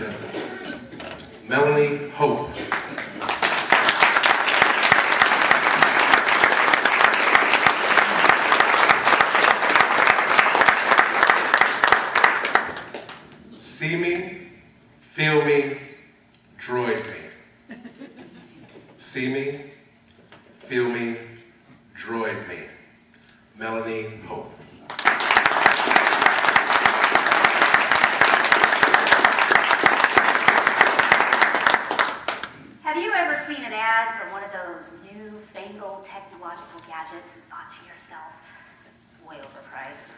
contestant, Mélanie Hope. See me, feel me, droid me. See me, feel me, droid me. Mélanie Hope. Have you ever seen an ad for one of those newfangled technological gadgets and thought to yourself, it's way overpriced.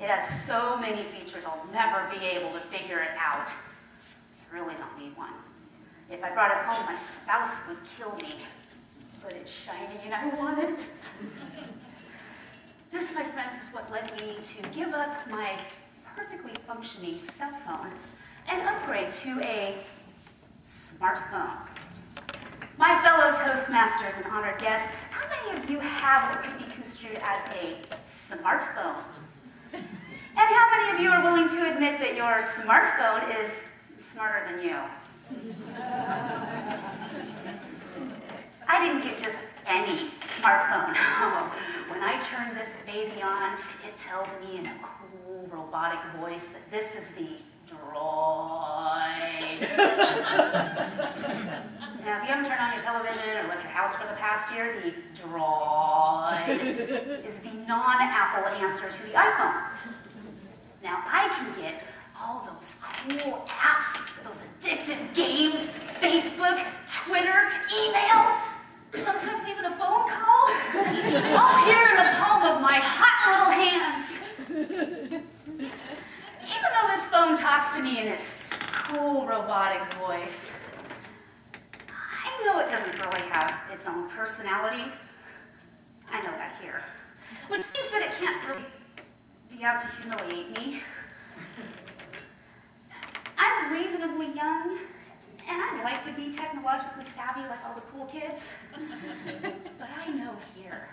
It has so many features I'll never be able to figure it out. I really don't need one. If I brought it home, my spouse would kill me. But it's shiny and I want it. This, my friends, is what led me to give up my perfectly functioning cell phone and upgrade to a smartphone. My fellow Toastmasters and honored guests, how many of you have what could be construed as a smartphone? And how many of you are willing to admit that your smartphone is smarter than you? I didn't get just any smartphone. When I turn this baby on, it tells me in a cool robotic voice that this is the Droid. Now, if you haven't turned on your television or left your house for the past year, the Droid is the non-Apple answer to the iPhone. Now, I can get all those cool apps, those addictive games, Facebook, Twitter, email, sometimes even a phone call, all here in the palm of my hot little hands. Even though this phone talks to me in its cool robotic voice, I know it doesn't really have its own personality. I know that here. Which means that it can't really be out to humiliate me. I'm reasonably young, and I like to be technologically savvy like all the cool kids. But I know here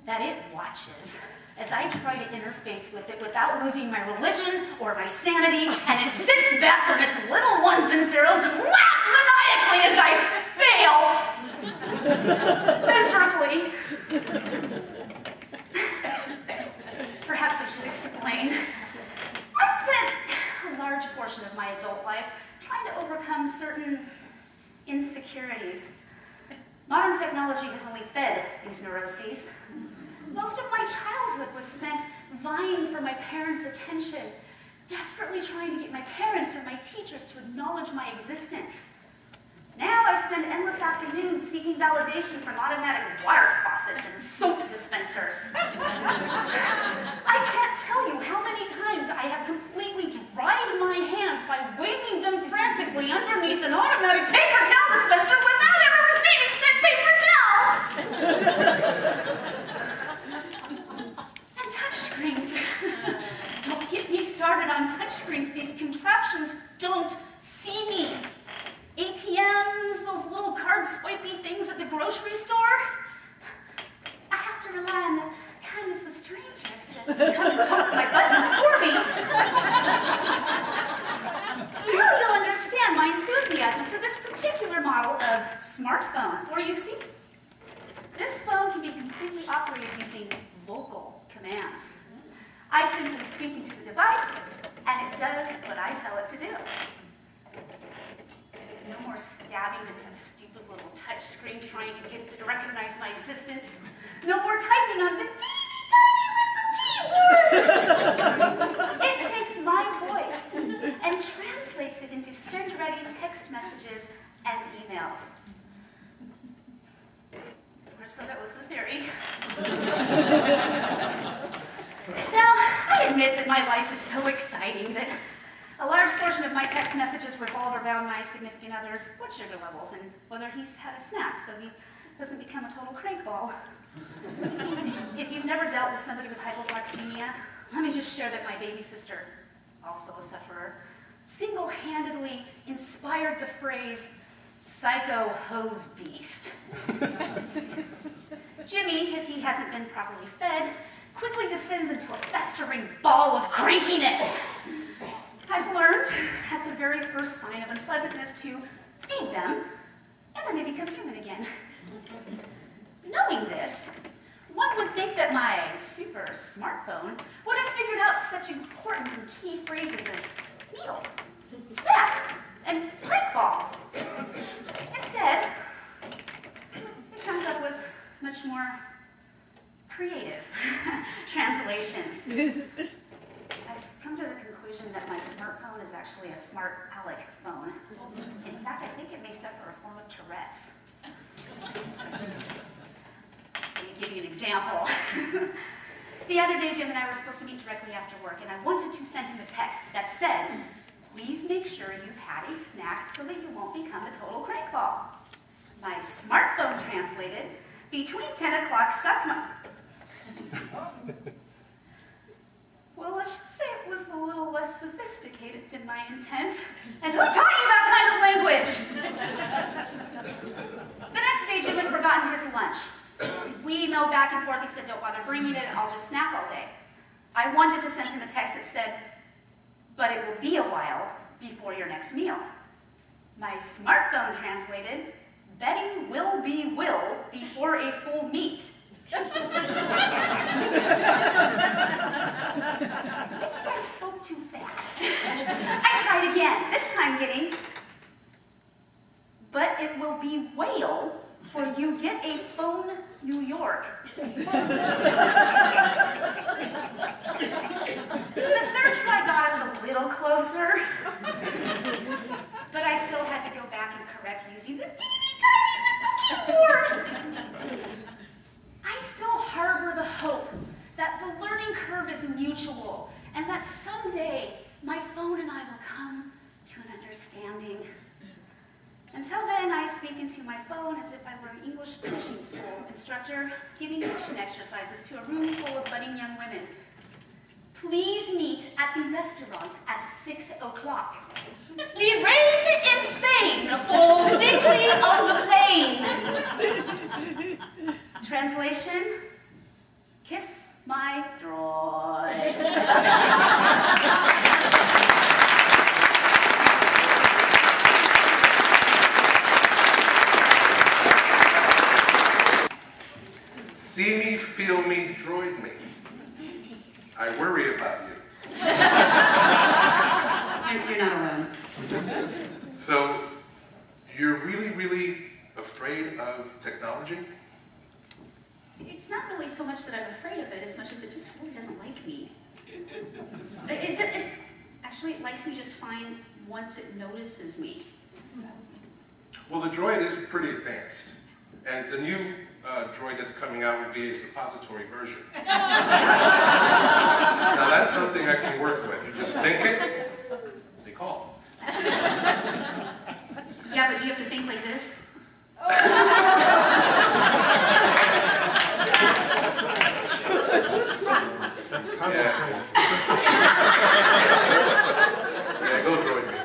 that it watches as I try to interface with it without losing my religion or my sanity, and it sits back on its little ones and zeros and laughs maniacally as I fail miserably. Perhaps I should explain. I've spent a large portion of my adult life trying to overcome certain insecurities. Modern technology has only fed these neuroses. Most of my childhood was spent vying for my parents' attention, desperately trying to get my parents or my teachers to acknowledge my existence. Now I spend endless afternoons seeking validation from automatic water faucets and soap dispensers. I can't tell you how many times I have completely dried my hands by waving them frantically underneath an automatic paper towel dispenser without ever receiving said paper towel. And touchscreens. Don't get me started on touchscreens. These contraptions don't see me. ATMs, those little card swipey things at the grocery store. I have to rely on the kindness of strangers to come and poke my buttons for me. Now you'll understand my enthusiasm for this particular model of smartphone. For you see, this phone can be completely operated using vocal commands. I simply speak into the device, and it does what I tell it to do. No more stabbing at that stupid little touch screen trying to get it to recognize my existence. No more typing on the teeny tiny little keyboards. It takes my voice and translates it into send-ready text messages and emails. Or so that was the theory. Now, I admit that my life is so exciting that a large portion of my text messages revolve around my significant other's blood sugar levels and whether he's had a snack so he doesn't become a total crankball. If you've never dealt with somebody with hypoglycemia, let me just share that my baby sister, also a sufferer, single-handedly inspired the phrase, psycho hose beast. Jimmy, if he hasn't been properly fed, quickly descends into a festering ball of crankiness. I've learned, at the very first sign of unpleasantness to feed them, and then they become human again. Knowing this, one would think that my super smartphone would have figured out such important and key phrases as meal, snack, and drink ball. Instead, it comes up with much more creative translations. I've come to the conclusion that my smartphone is actually a smart aleck phone. In fact, I think it may suffer a form of Tourette's. Let me give you an example. The other day, Jim and I were supposed to meet directly after work, and I wanted to send him a text that said, "Please make sure you've had a snack so that you won't become a total crankball." My smartphone translated, "Between 10 o'clock, suck my..." Well, let's just say it was a little less sophisticated than my intent. And who taught you that kind of language? The next day, Jim had forgotten his lunch. We emailed back and forth. He said, "Don't bother bringing it. I'll just snack all day." I wanted to send him a text that said, "But it will be a while before your next meal." My smartphone translated, "Betty will be will before a full meat." I spoke too fast. I tried again, this time getting, "But it will be whale for you get a phone New York." The third try got us a little closer, but I still had to go back and correct using the teeny tiny little keyboard. I still harbor the hope that the learning curve is mutual and that someday my phone and I will come to an understanding. Until then, I speak into my phone as if I were an English finishing school instructor giving diction exercises to a room full of budding young women. Please meet at the restaurant at 6 o'clock. The rain in Spain falls thickly on the plain. Translation, kiss my droid. See me, feel me, droid me. I worry about you. You're not alone. So, you're really afraid of technology? It's not really so much that I'm afraid of it as much as it just really doesn't like me. It actually likes me just fine once it notices me. Well, the droid is pretty advanced. And the new droid that's coming out will be a suppository version. Now that's something I can work with. You just think it, they call. Yeah, but do you have to think like this? Yeah. Yeah, go droid me.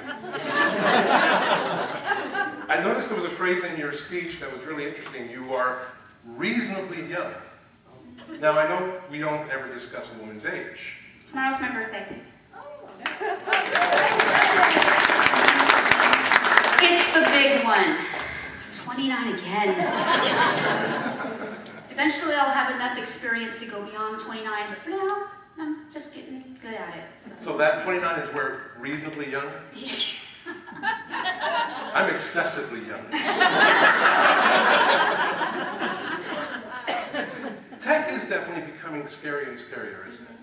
I noticed there was a phrase in your speech that was really interesting. You are reasonably young. Now, I know we don't ever discuss a woman's age. Tomorrow's my birthday. It's the big one. 29 again. Eventually I'll have enough experience to go beyond 29, but for now, I'm just getting good at it. So that 29 is where reasonably young? I'm excessively young. Tech is definitely becoming scarier and scarier, isn't it?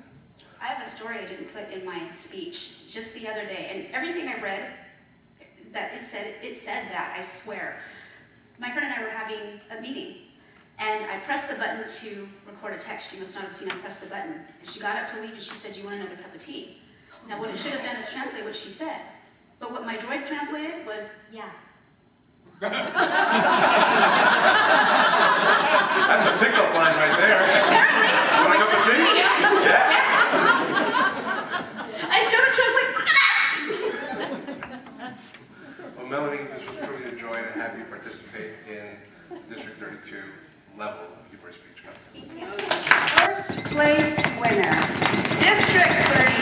I have a story I didn't put in my speech just the other day, and everything I read, that it said that, I swear. My friend and I were having a meeting, and I pressed the button to record a text. She must not have seen I pressed the button. And she got up to leave and she said, "Do you want another cup of tea?" Now what it should have done is translate what she said. But what my droid translated was, "Yeah." That's a pickup line right there. Apparently. Want a cup of tea? Yeah. I showed it, she was like, "Look at that!" Well, Melanie, this was truly a joy to have you participate in District 32 level of humorous speech competition. First place winner, District 32.